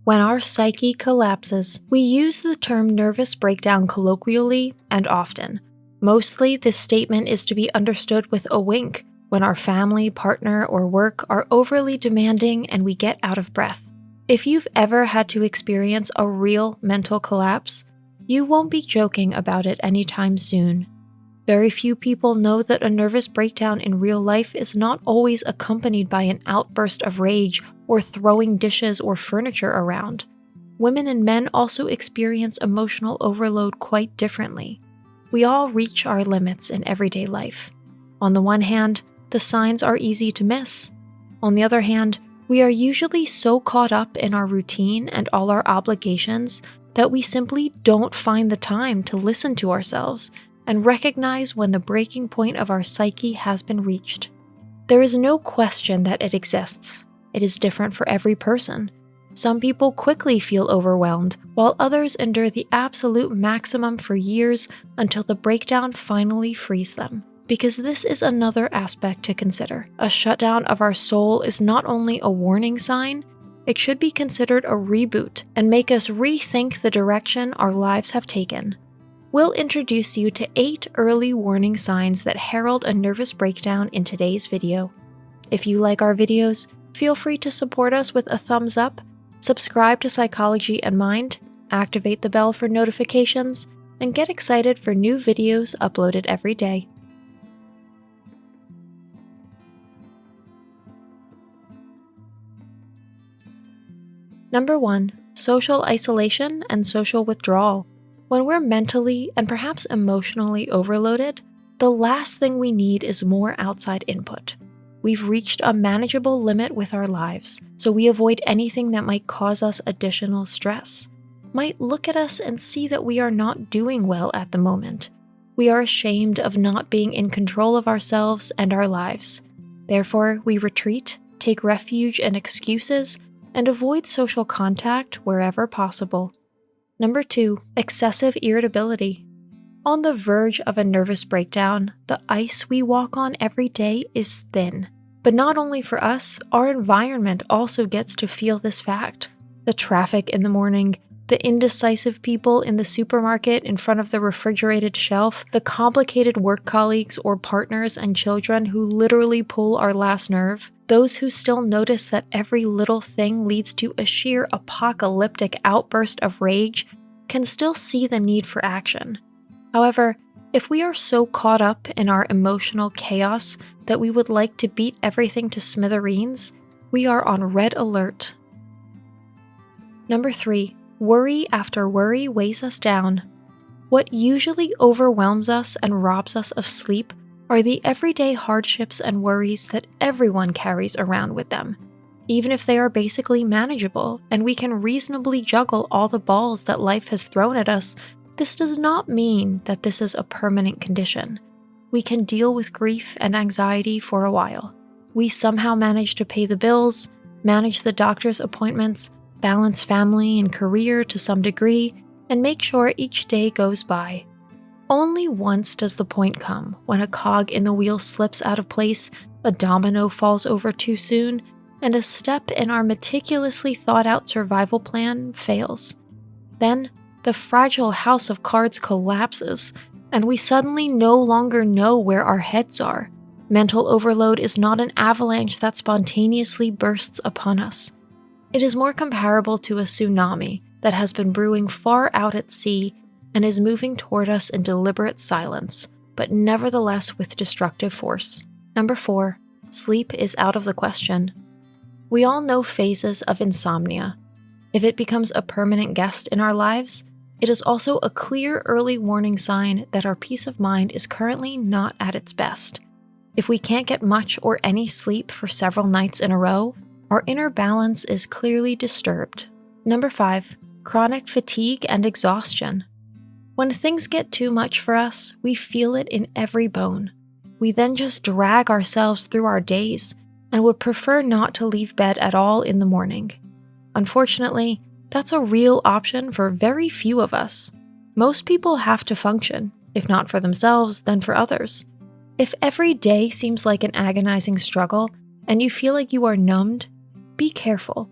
When our psyche collapses, we use the term nervous breakdown colloquially and often. Mostly, this statement is to be understood with a wink when our family, partner, or work are overly demanding and we get out of breath. If you've ever had to experience a real mental collapse, you won't be joking about it anytime soon. Very few people know that a nervous breakdown in real life is not always accompanied by an outburst of rage or throwing dishes or furniture around. Women and men also experience emotional overload quite differently. We all reach our limits in everyday life. On the one hand, the signs are easy to miss. On the other hand, we are usually so caught up in our routine and all our obligations that we simply don't find the time to listen to ourselves and recognize when the breaking point of our psyche has been reached. There is no question that it exists. It is different for every person. Some people quickly feel overwhelmed, while others endure the absolute maximum for years until the breakdown finally frees them. Because this is another aspect to consider. A shutdown of our soul is not only a warning sign, it should be considered a reboot and make us rethink the direction our lives have taken. We'll introduce you to 8 early warning signs that herald a nervous breakdown in today's video. If you like our videos, feel free to support us with a thumbs up, subscribe to Psychology and Mind, activate the bell for notifications, and get excited for new videos uploaded every day. Number 1. Social isolation and social withdrawal. When we're mentally and perhaps emotionally overloaded, the last thing we need is more outside input. We've reached a manageable limit with our lives, so we avoid anything that might cause us additional stress, might look at us and see that we are not doing well at the moment. We are ashamed of not being in control of ourselves and our lives. Therefore, we retreat, take refuge in excuses, and avoid social contact wherever possible. Number 2. Excessive irritability. On the verge of a nervous breakdown, the ice we walk on every day is thin. But not only for us, our environment also gets to feel this fact. The traffic in the morning, the indecisive people in the supermarket in front of the refrigerated shelf, the complicated work colleagues or partners and children who literally pull our last nerve, those who still notice that every little thing leads to a sheer apocalyptic outburst of rage can still see the need for action. However, if we are so caught up in our emotional chaos that we would like to beat everything to smithereens, we are on red alert. Number 3. Worry after worry weighs us down. What usually overwhelms us and robs us of sleep are the everyday hardships and worries that everyone carries around with them. Even if they are basically manageable and we can reasonably juggle all the balls that life has thrown at us, this does not mean that this is a permanent condition. We can deal with grief and anxiety for a while. We somehow manage to pay the bills, manage the doctor's appointments, balance family and career to some degree, and make sure each day goes by. Only once does the point come when a cog in the wheel slips out of place, a domino falls over too soon, and a step in our meticulously thought-out survival plan fails. Then, the fragile house of cards collapses, and we suddenly no longer know where our heads are. Mental overload is not an avalanche that spontaneously bursts upon us. It is more comparable to a tsunami that has been brewing far out at sea and is moving toward us in deliberate silence, but nevertheless with destructive force. Number 4. Sleep is out of the question. We all know phases of insomnia. If it becomes a permanent guest in our lives, it is also a clear early warning sign that our peace of mind is currently not at its best. If we can't get much or any sleep for several nights in a row, our inner balance is clearly disturbed. Number 5. Chronic fatigue and exhaustion. When things get too much for us, we feel it in every bone. We then just drag ourselves through our days and would prefer not to leave bed at all in the morning. Unfortunately, that's a real option for very few of us. Most people have to function, if not for themselves, then for others. If every day seems like an agonizing struggle and you feel like you are numbed, be careful.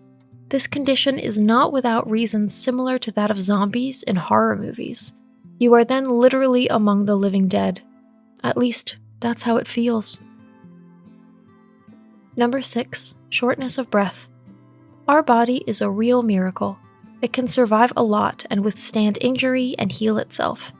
This condition is not without reasons similar to that of zombies in horror movies. You are then literally among the living dead. At least, that's how it feels. Number 6, shortness of breath. Our body is a real miracle. It can survive a lot and withstand injury and heal itself.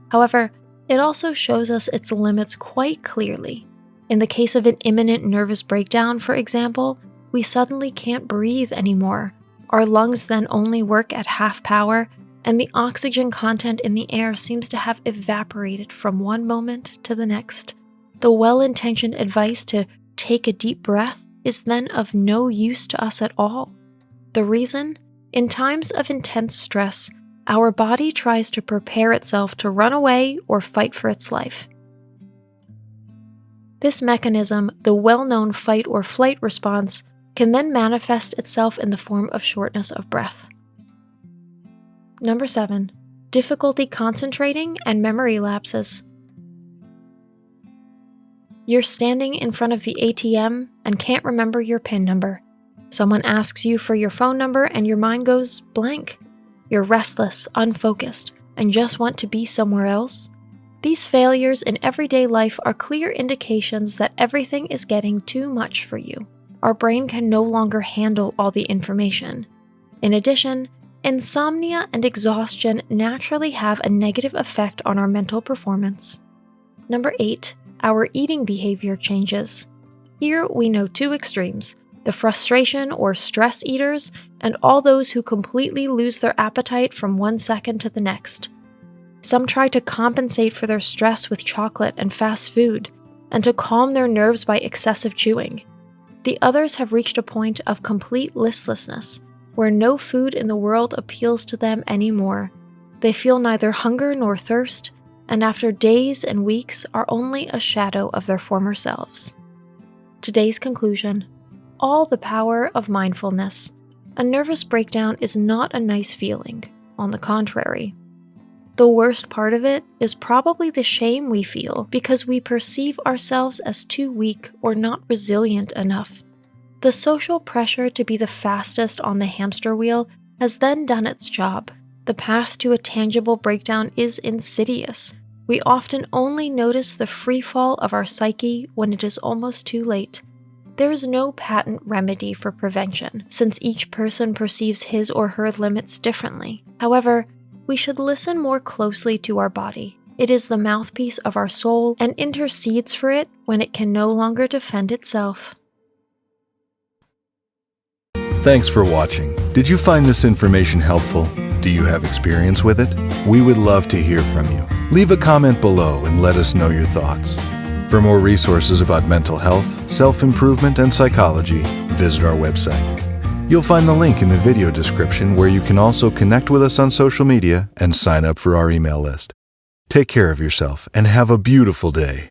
However, it also shows us its limits quite clearly. In the case of an imminent nervous breakdown, for example, we suddenly can't breathe anymore. Our lungs then only work at half power, and the oxygen content in the air seems to have evaporated from one moment to the next. The well-intentioned advice to take a deep breath is then of no use to us at all. The reason? In times of intense stress, our body tries to prepare itself to run away or fight for its life. This mechanism, the well-known fight or flight response, can then manifest itself in the form of shortness of breath. Number 7, difficulty concentrating and memory lapses. You're standing in front of the ATM and can't remember your PIN number. Someone asks you for your phone number and your mind goes blank. You're restless, unfocused, and just want to be somewhere else. These failures in everyday life are clear indications that everything is getting too much for you. Our brain can no longer handle all the information. In addition, insomnia and exhaustion naturally have a negative effect on our mental performance. Number 8, our eating behavior changes. Here we know two extremes: the frustration or stress eaters, and all those who completely lose their appetite from one second to the next. Some try to compensate for their stress with chocolate and fast food, and to calm their nerves by excessive chewing. The others have reached a point of complete listlessness, where no food in the world appeals to them anymore. They feel neither hunger nor thirst, and after days and weeks are only a shadow of their former selves. Today's conclusion: all the power of mindfulness. A nervous breakdown is not a nice feeling. On the contrary. The worst part of it is probably the shame we feel because we perceive ourselves as too weak or not resilient enough. The social pressure to be the fastest on the hamster wheel has then done its job. The path to a tangible breakdown is insidious. We often only notice the free fall of our psyche when it is almost too late. There is no patent remedy for prevention, since each person perceives his or her limits differently. However, we should listen more closely to our body. It is the mouthpiece of our soul and intercedes for it when it can no longer defend itself. Thanks for watching. Did you find this information helpful? Do you have experience with it? We would love to hear from you. Leave a comment below and let us know your thoughts. For more resources about mental health, self-improvement, and psychology, visit our website. You'll find the link in the video description where you can also connect with us on social media and sign up for our email list. Take care of yourself and have a beautiful day.